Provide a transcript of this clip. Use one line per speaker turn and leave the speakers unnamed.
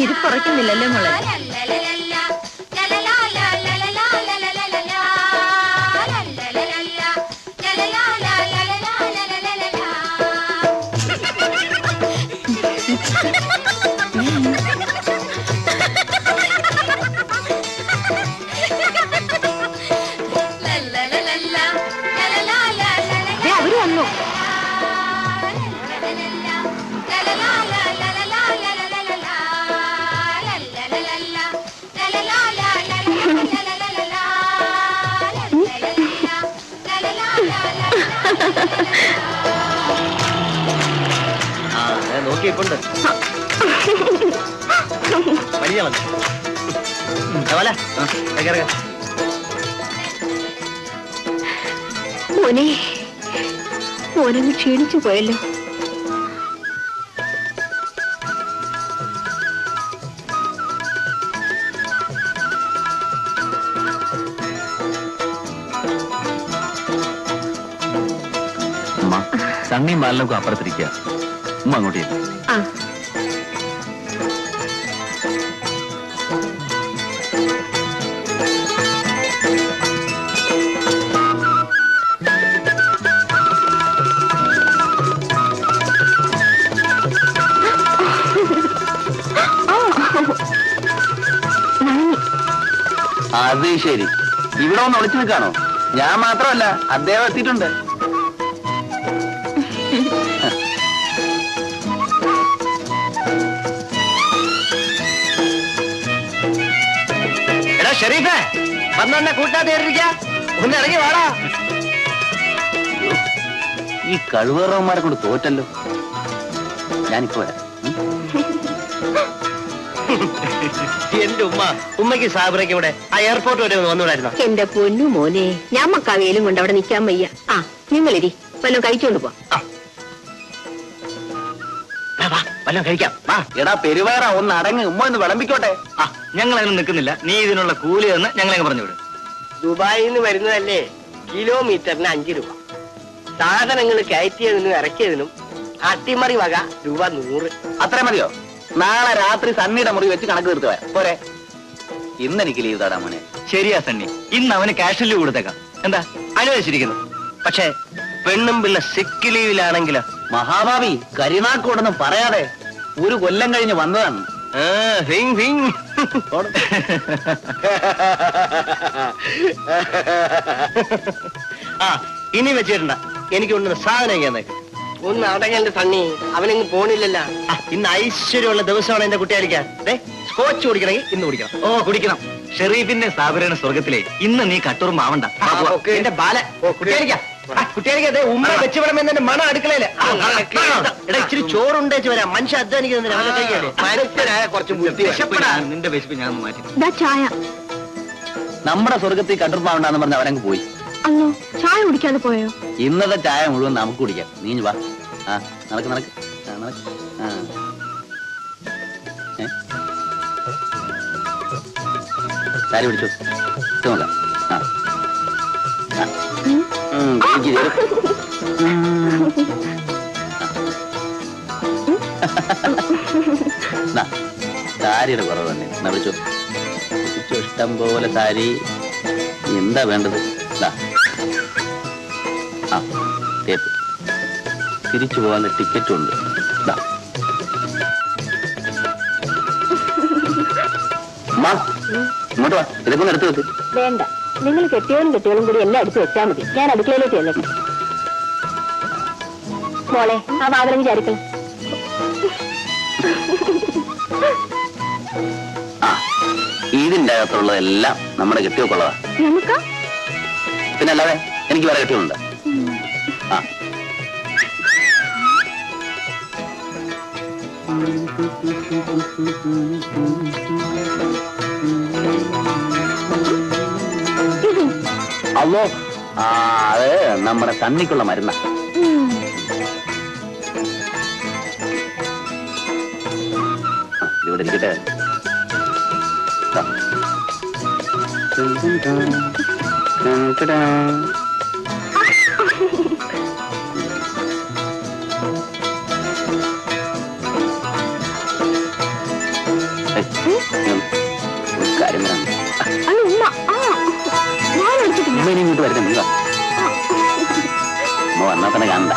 ഇത് കുറയ്ക്കുന്നില്ലല്ലോ മോളെ. അവര് വന്നു.
നോക്കിയിട്ടുണ്ട് വലിയ
മോനെ, മോനങ്ങ് ക്ഷീണിച്ചു പോയല്ലോ.
സണ്ണിയും ബാലനൊക്കെ അപ്പുറത്തിരിക്കുക. അങ്ങോട്ടേ അത് ശരി, ഇവിടെ ഒന്ന് ഒളിച്ചു നിൽക്കാണോ? ഞാൻ മാത്രമല്ല, അദ്ദേഹം എത്തിയിട്ടുണ്ട്.
എടാ ഷെരീഫേ, വന്നെ കൂട്ടാതെ ഒന്ന് ഇറങ്ങി വാടാ.
ഈ കഴിവേറവന്മാരെ കൊണ്ട് തോറ്റല്ലോ. ഞാനിപ്പോ വരാം.
എന്റെ ഉമ്മയ്ക്ക് സാബറയ്ക്ക് ഇവിടെ ആ എയർപോർട്ട് വരെ വന്നുകൂടായിരുന്നോ?
എന്റെ പൊന്നു മോനെ, ഞാൻ മക്കാവേലും കൊണ്ട് അവിടെ നിൽക്കാൻ വയ്യ. ആ, നിങ്ങളിരി, വല്ലതും കഴിച്ചോണ്ട് പോ.
വല്ലതും കഴിക്കാം.
എടാ പെരുവേറ, ഒന്ന് അടങ്ങ്, ഉമ്മ ഒന്ന് വിളമ്പിക്കോട്ടെ.
ഞങ്ങളതിന് നിൽക്കുന്നില്ല. നീ ഇതിനുള്ള കൂലി എന്ന് ഞങ്ങളെ പറഞ്ഞു വിടും.
ദുബായിൽ നിന്ന് വരുന്നതല്ലേ, കിലോമീറ്ററിന് 5 രൂപ. സാധനങ്ങൾ കയറ്റിയതിനും ഇറക്കിയതിനും അട്ടിമറി വക രൂപ 100.
അത്ര മതിയോ? നാളെ രാത്രി സണ്ണിയുടെ മുറി വെച്ച് കണക്ക് തീർത്ത് വരാം പോരെ? ഇന്ന് എനിക്ക് ലീവ് തടാ മോനെ.
ശരിയാ സണ്ണി, ഇന്ന് അവന് ക്യാഷ് ലീവ് കൊടുത്തേക്കാം. എന്താ അനുവദിച്ചിരിക്കുന്നു. പക്ഷേ പെണ്ണും പിള്ള സിക്ക് ലീവിലാണെങ്കിലോ?
മഹാഭാവി, കരിനാക്കോടൊന്നും പറയാതെ, 1 കൊല്ലം കഴിഞ്ഞ് വന്നതാണ്.
ഇനി വെച്ചിട്ടുണ്ട, എനിക്ക് കൊണ്ടുവന്ന സാധനം ഞാൻ
ഒന്ന് അടങ്ങന്റെ സണ്ണി, അവനെങ്ങ് പോണില്ലല്ല.
ഇന്ന് ഐശ്വര്യമുള്ള ദിവസമാണ് എന്റെ കുട്ടിയാലിക്കാൻ. സ്കോച്ച് കുടിക്കണമെങ്കിൽ ഇന്ന് കുടിക്കണം. ഓ കുടിക്കണം. ഷെറീഫിന്റെ സ്ഥാപന സ്വർഗത്തിലെ ഇന്ന് നീ കട്ടൂറും ആവണ്ട. എന്റെ ബാല കുട്ടിയാലിക്കാ, കുട്ടിയാലിക്കാ ഉമ്മ വെച്ച് വിടമെന്നെ മണം അടുക്കളയില്. ഇച്ചിരി ചോറുണ്ടേച്ച് വരാം. മനുഷ്യ അധ്വാനിക്കുന്നതിനായ കുറച്ച് നിന്റെ വിശപ്പ് ഞാൻ മാറ്റി.
ചായ
നമ്മുടെ സ്വർഗത്തിൽ കട്ടൂർമാവണ്ടെന്ന് പറഞ്ഞ് അവനങ്ങ് പോയി.
അല്ലോ, ചായ കുടിക്കാതെ പോയോ?
ഇന്നത്തെ ചായ മുഴുവൻ നമുക്ക് കുടിക്കാം. നീ വാ. നടക്ക് നടക്ക്. സാരി പിടിച്ചു നോക്കാം. സാരിയുടെ കുറവ് തന്നെ. വിളിച്ചു ഇഷ്ടം പോലെ സാരി. എന്താ വേണ്ടത്? ടേപ്പ്, തിരിച്ചു പോകാനുള്ള ടിക്കറ്റും ഉണ്ട്. ഇങ്ങോട്ട് വാ, ഇതൊക്കെ ഒന്ന് എടുത്തു വെക്ക്.
വേണ്ട, നിങ്ങൾ കെട്ടിയോളും കൂടി എല്ലാം എടുത്ത് വെച്ചാൽ മതി. ഞാൻ അടുക്കളയിലേക്ക് ചെല്ലട്ടെ. മോളെ, ആ വാതിലും വിചാരിക്കണം.
ഇതിന്റെ അകത്തുള്ളതെല്ലാം നമ്മുടെ കെട്ടിയൊക്കെയുള്ളതാ.
നമുക്ക്
പിന്നെ അല്ലാതെ എനിക്ക് വേറെ കെട്ടിയുണ്ട്. അവോ, അത് നമ്മുടെ തണ്ണിക്കുള്ള മരുന്ന. ഇവിടെ ഇരിക്കട്ടെ. ഒരു കാര്യം പറയാം.
അയ്യോ ഉമ്മ ഞാൻ എടുത്തിട്ടില്ല
ഉമ്മ ഇനി ഇങ്ങോട്ട് വരുന്നത് നീ വാ. ഉമ്മ വന്നാൽ തന്നെ കാണണ്ട.